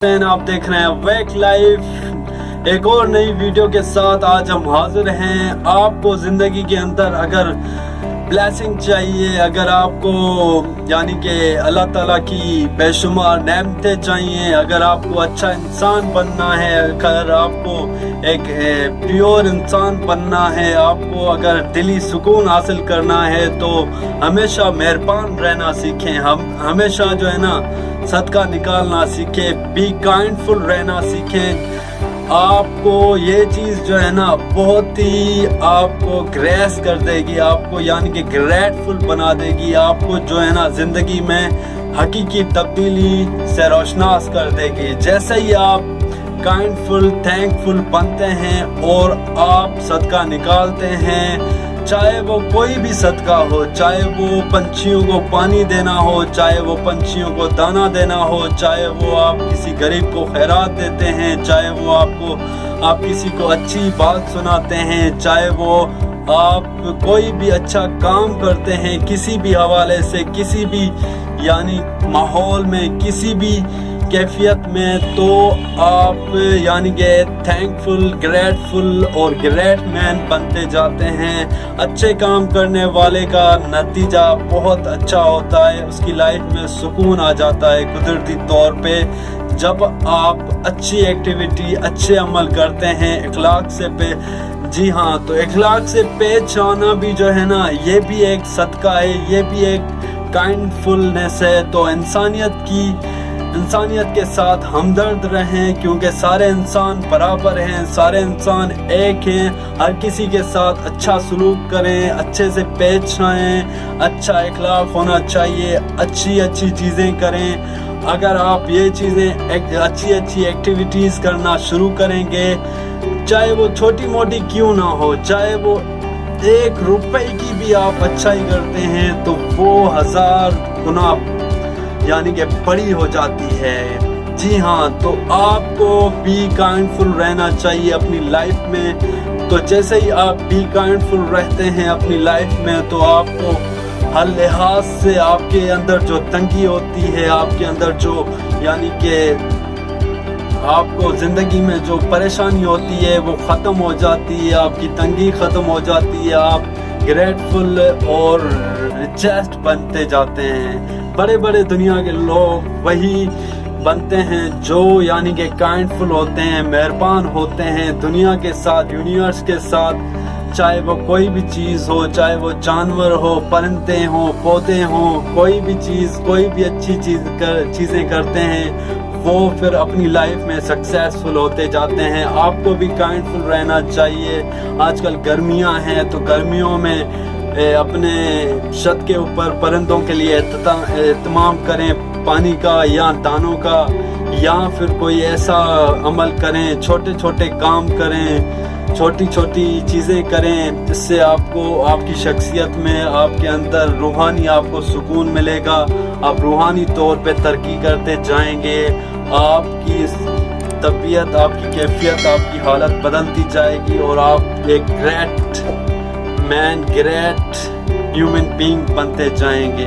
आप देख रहे हैं वेक लाइफ एक और नई वीडियो के साथ। आज हम हाजिर हैं। आपको ज़िंदगी के अंदर अगर ब्लेसिंग चाहिए, अगर आपको यानी कि अल्लाह ताला की बेशुमार नेमतें चाहिए, अगर आपको अच्छा इंसान बनना है, अगर आपको एक प्योर इंसान बनना है, आपको अगर दिली सुकून हासिल करना है तो हमेशा मेहरबान रहना सीखें। हम हमेशा जो है ना सदका निकालना सीखें, बी काइंडफुल रहना सीखें। आपको ये चीज़ जो है ना बहुत ही आपको ग्रेस कर देगी, आपको यानी कि ग्रेटफुल बना देगी, आपको जो है ना ज़िंदगी में हकीकी तब्दीली से रोशनास कर देगी। जैसे ही आप काइंडफुल थैंकफुल बनते हैं और आप सदका निकालते हैं, चाहे वो कोई भी सदका हो, चाहे वो पंछियों को पानी देना हो, चाहे वो पंछियों को दाना देना हो, चाहे वो आप किसी गरीब को खैरात देते हैं, चाहे वो आप किसी को अच्छी बात सुनाते हैं, चाहे वो आप कोई भी अच्छा काम करते हैं किसी भी हवाले से, किसी भी यानी माहौल में, किसी भी कैफियत में, तो आप यानी कि थैंकफुल, ग्रेटफुल और ग्रेट मैन बनते जाते हैं। अच्छे काम करने वाले का नतीजा बहुत अच्छा होता है, उसकी लाइफ में सुकून आ जाता है कुदरती तौर पे। जब आप अच्छी एक्टिविटी, अच्छे अमल करते हैं इखलाक से जी हाँ, तो इखलाक से पेश आना भी जो है ना, ये भी एक सदका है, ये भी एक काइंडफुलनेस है। तो इंसानियत के साथ हमदर्द रहें, क्योंकि सारे इंसान बराबर हैं, सारे इंसान एक हैं। हर किसी के साथ अच्छा सलूक करें, अच्छे से पेश आएँ, अच्छा इखलाक होना चाहिए, अच्छी चीज़ें करें। अगर आप ये चीज़ें अच्छी एक्टिविटीज़ करना शुरू करेंगे, चाहे वो छोटी मोटी क्यों ना हो, चाहे वो 1 रुपए की भी आप अच्छाई करते हैं तो वो 1000 गुना यानी कि बड़ी हो जाती है। जी हाँ, तो आपको बी काइंडफुल रहना चाहिए अपनी लाइफ में। तो जैसे ही आप बी काइंडफुल रहते हैं अपनी लाइफ में, तो आपको हर लिहाज से आपके अंदर जो तंगी होती है, आपके अंदर जो यानी कि आपको ज़िंदगी में जो परेशानी होती है वो ख़त्म हो जाती है, आपकी तंगी ख़त्म हो जाती है, आप ग्रेटफुल और रिचेस्ट बनते जाते हैं। बड़े बड़े दुनिया के लोग वही बनते हैं जो यानी कि काइंडफुल होते हैं, मेहरबान होते हैं दुनिया के साथ, यूनिवर्स के साथ। चाहे वो कोई भी चीज़ हो, चाहे वो जानवर हो, परिंदे हो, पौधे हो, कोई भी चीज़, कोई भी अच्छी चीज़ें करते हैं, वो फिर अपनी लाइफ में सक्सेसफुल होते जाते हैं। आपको भी काइंडफुल रहना चाहिए। आजकल गर्मियां हैं तो गर्मियों में अपने छत के ऊपर परिंदों के लिए एहतमाम करें, पानी का या दानों का, या फिर कोई ऐसा अमल करें, छोटे छोटे काम करें, छोटी चीज़ें करें, जिससे आपको आपकी शख्सियत में, आपके अंदर रूहानी आपको सुकून मिलेगा। आप रूहानी तौर पे तरक्की करते जाएंगे, आपकी तबीयत, आपकी कैफियत, आपकी हालत बदलती जाएगी और आप एक great man, great human being बनते जाएंगे।